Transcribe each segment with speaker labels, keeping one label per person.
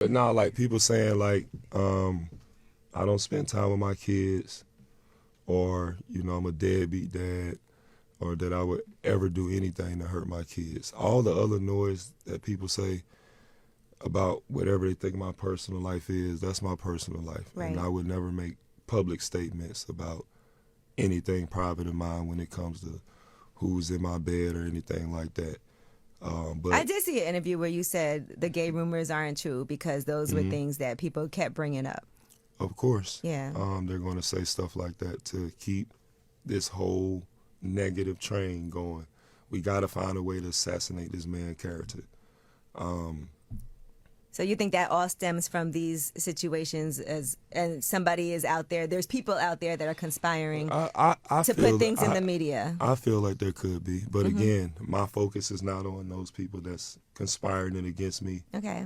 Speaker 1: But now, like people saying like, I don't spend time with my kids, or I'm a deadbeat dad, or that I would ever do anything to hurt my kids. All the other noise that people say about whatever they think my personal life is, that's my personal life.
Speaker 2: Right.
Speaker 1: And I would never make public statements about anything private of mine when it comes to who's in my bed or anything like that. But
Speaker 2: I did see an interview where you said the gay rumors aren't true because those were things that people kept bringing up.
Speaker 1: of course,
Speaker 2: Yeah.
Speaker 1: they're going to say stuff like that to keep this whole negative train going. We got to find a way to assassinate this man's character.
Speaker 2: So you think that all stems from these situations, and somebody is out there, there's people out there that are conspiring
Speaker 1: I
Speaker 2: to
Speaker 1: feel
Speaker 2: put things
Speaker 1: that
Speaker 2: in the media.
Speaker 1: I feel like there could be, but again, my focus is not on those people that's conspiring it against me.
Speaker 2: Okay.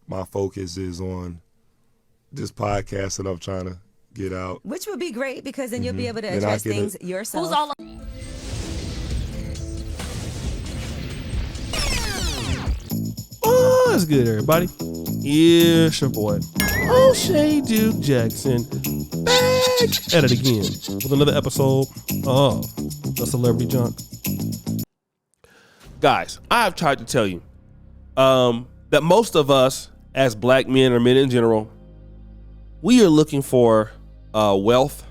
Speaker 1: My focus is on this podcast that I'm trying to get out.
Speaker 2: Which would be great because then you'll be able to
Speaker 1: Then I
Speaker 2: address
Speaker 1: get
Speaker 2: things yourself.
Speaker 3: Who's all
Speaker 4: What's good, everybody? It's your boy, O'Shea Duke Jackson, back at it again with another episode of The Celebrity Junk. Guys, I've tried to tell you that most of us, as black men or men in general, we are looking for wealth,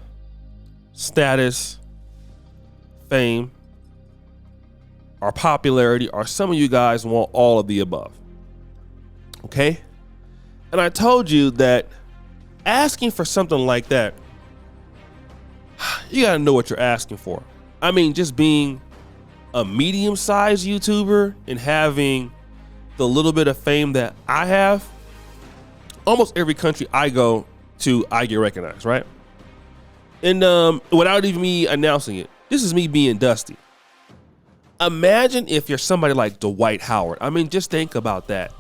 Speaker 4: status, fame, or popularity, or some of you guys want all of the above. Okay? And I told you that asking for something like that, you gotta know what you're asking for. I mean, just being a medium-sized YouTuber and having the little bit of fame that I have, almost every country I go to, I get recognized, right? And without even me announcing it, this is me being Dusty. Imagine if you're somebody like Dwight Howard. I mean, just think about that.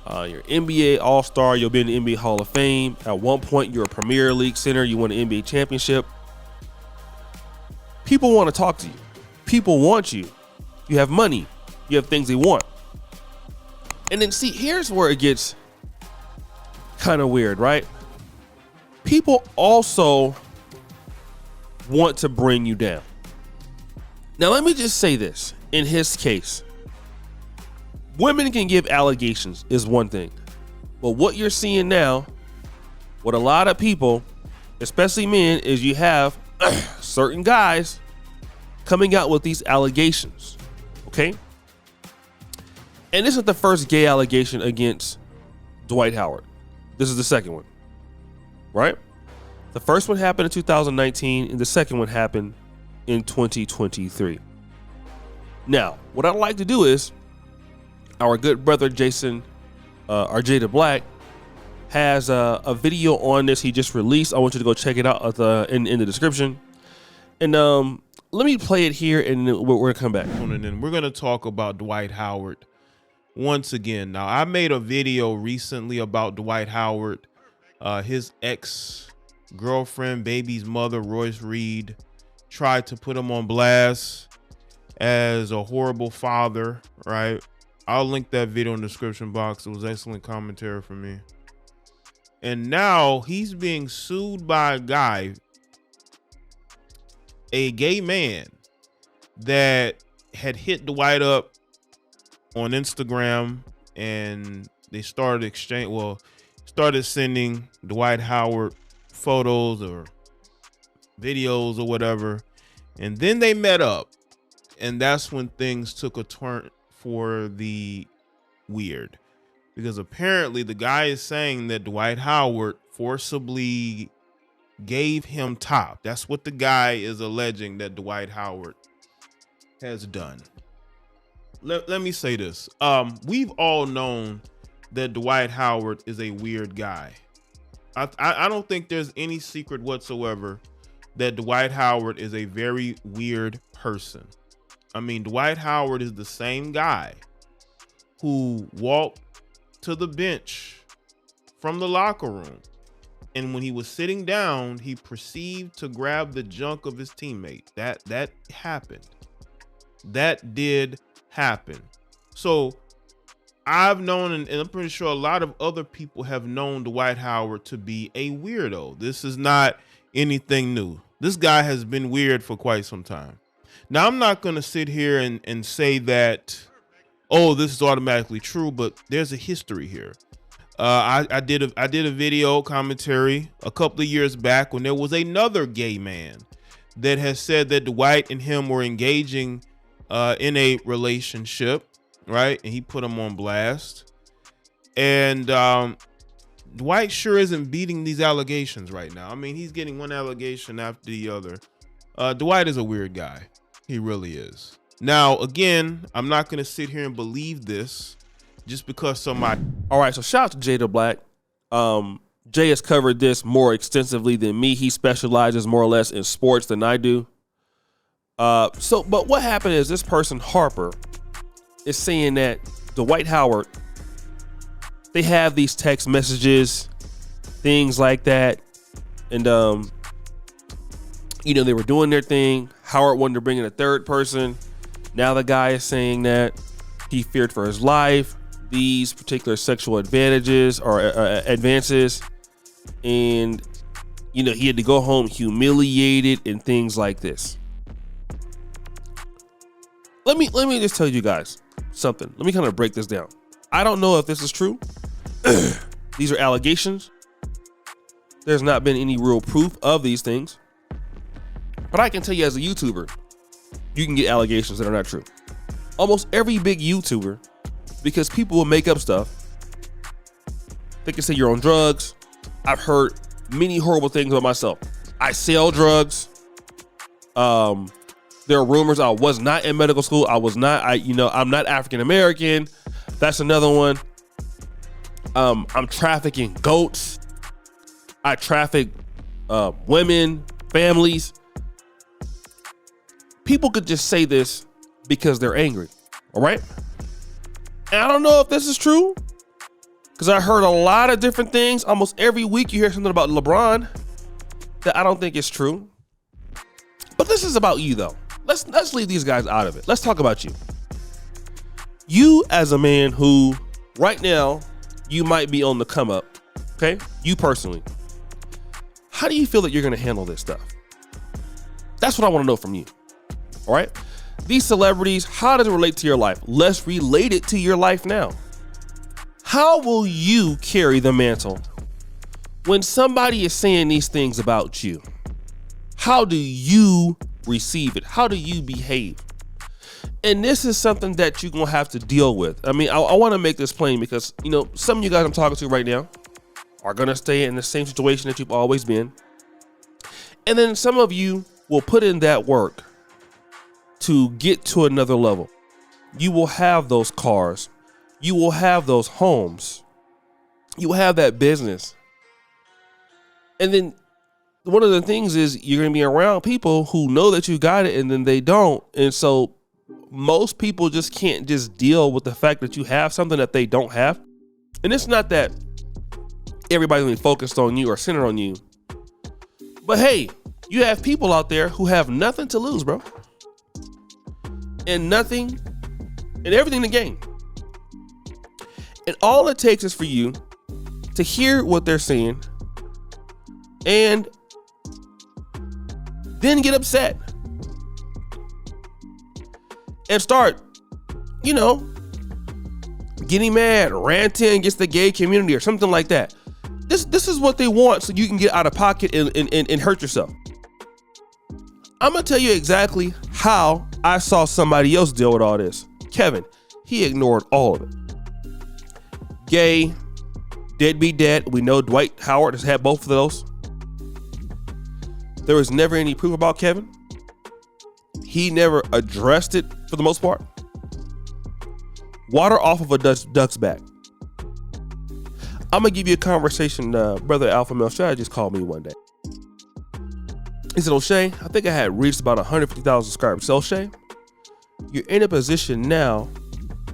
Speaker 4: You're NBA All-Star. You'll be in the NBA Hall of Fame. At one point, you're a Premier League center. You won an NBA championship. People want to talk to you. People want you. You have money. You have things they want. And then, see, here's where it gets kind of weird, right? People also want to bring you down. Now, let me just say this. In his case, women can give allegations is one thing. But what you're seeing now, with a lot of people, especially men, is you have certain guys coming out with these allegations. Okay? And this is the first gay allegation against Dwight Howard. This is the second one. Right? The first one happened in 2019, and the second one happened in 2023. Now, what I'd like to do is, our good brother Jason, Jada Black, has a video on this he just released. I want you to go check it out in the description. And let me play it here, and we're going to come back.
Speaker 5: And then we're going to talk about Dwight Howard once again. Now, I made a video recently about Dwight Howard. His ex-girlfriend, baby's mother, Royce Reed, tried to put him on blast as a horrible father, right? I'll link that video in the description box. It was excellent commentary from me. And now he's being sued by a guy, a gay man, that had hit Dwight up on Instagram, and they started sending Dwight Howard photos or videos or whatever. And then they met up, and that's when things took a turn for the weird, because apparently the guy is saying that Dwight Howard forcibly gave him top. That's what the guy is alleging that Dwight Howard has done. Let me say this. We've all known that Dwight Howard is a weird guy. I don't think there's any secret whatsoever that Dwight Howard is a very weird person. I mean, Dwight Howard is the same guy who walked to the bench from the locker room, and when he was sitting down, he proceeded to grab the junk of his teammate. That happened. That did happen. So I've known, and I'm pretty sure a lot of other people have known Dwight Howard to be a weirdo. This is not anything new. This guy has been weird for quite some time. Now, I'm not going to sit here and say that, oh, this is automatically true, but there's a history here. I did a video commentary a couple of years back when there was another gay man that has said that Dwight and him were engaging in a relationship, right? And he put him on blast. And Dwight sure isn't beating these allegations right now. I mean, he's getting one allegation after the other. Dwight is a weird guy. He really is. Now, again, I'm not going to sit here and believe this just because somebody...
Speaker 4: All right, so shout out to Jada Black. Jay has covered this more extensively than me. He specializes more or less in sports than I do. But what happened is this person, Harper, is saying that Dwight Howard, they have these text messages, things like that. And, they were doing their thing. Howard wanted to bring in a third person. Now the guy is saying that he feared for his life, these particular sexual advantages or advances. And, he had to go home humiliated and things like this. Let me just tell you guys something. Let me kind of break this down. I don't know if this is true. These are allegations. There's not been any real proof of these things. But I can tell you as a YouTuber, you can get allegations that are not true. Almost every big YouTuber, because people will make up stuff. They can say you're on drugs. I've heard many horrible things about myself. I sell drugs. There are rumors I was not in medical school. I'm not African American. That's another one. I'm trafficking goats. I traffic women, families. People could just say this because they're angry. All right. And I don't know if this is true, because I heard a lot of different things. Almost every week you hear something about LeBron that I don't think is true. But this is about you, though. Let's leave these guys out of it. Let's talk about you. You as a man who right now you might be on the come up. Okay. You personally. How do you feel that you're going to handle this stuff? That's what I want to know from you. All right. These celebrities, how does it relate to your life? Let's relate it to your life now. How will you carry the mantle when somebody is saying these things about you? How do you receive it? How do you behave? And this is something that you're going to have to deal with. I mean, I want to make this plain because, some of you guys I'm talking to right now are going to stay in the same situation that you've always been. And then some of you will put in that work to get to another level. You will have those cars. You will have those homes. You will have that business. And then one of the things is you're going to be around people who know that you got it and then they don't. And so most people just can't just deal with the fact that you have something that they don't have. And it's not that everybody's going to be focused on you or centered on you. But hey, you have people out there who have nothing to lose, bro. And nothing and everything to gain. And all it takes is for you to hear what they're saying and then get upset and start, getting mad, ranting against the gay community or something like that. This is what they want so you can get out of pocket and hurt yourself. I'm going to tell you exactly how I saw somebody else deal with all this. Kevin, he ignored all of it. Gay, deadbeat dad. We know Dwight Howard has had both of those. There was never any proof about Kevin. He never addressed it for the most part. Water off of a duck's back. I'm going to give you a conversation. Brother Alpha Male Strategist called me one day. He said, O'Shea, I think I had reached about 150,000 subscribers. So, O'Shea, you're in a position now,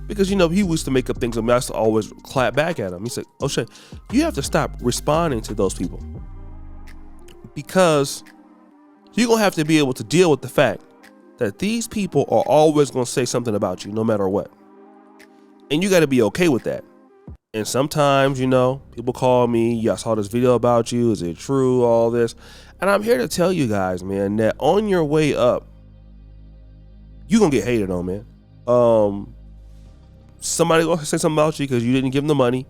Speaker 4: because, he used to make up things and I used to always clap back at him. He said, O'Shea, you have to stop responding to those people, because you're going to have to be able to deal with the fact that these people are always going to say something about you no matter what. And you got to be okay with that. And sometimes, people call me, yeah, I saw this video about you. Is it true? All this. And I'm here to tell you guys, man, that on your way up, you're going to get hated on, man. Somebody going to say something about you because you didn't give them the money.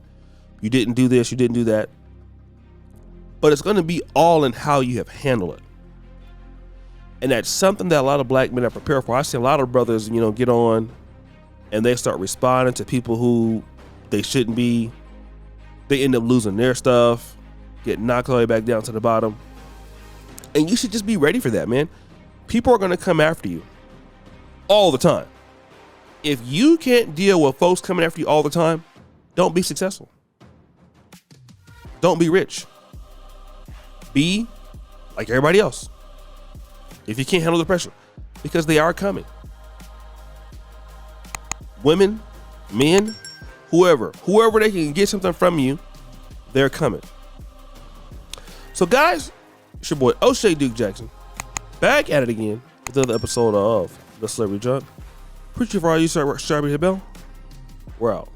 Speaker 4: You didn't do this. You didn't do that. But it's going to be all in how you have handled it. And that's something that a lot of black men are prepared for. I see a lot of brothers, get on and they start responding to people who they shouldn't be. They end up losing their stuff, get knocked all the way back down to the bottom. And you should just be ready for that, man. People are going to come after you all the time. If you can't deal with folks coming after you all the time, don't be successful. Don't be rich. Be like everybody else. If you can't handle the pressure, because they are coming. Women, men, whoever they can get something from you, they're coming. So guys, it's your boy O'Shea Duke Jackson, back at it again with another episode of The Celebrity Junk. Preaching for all you, Sharpie the Bell. We're out.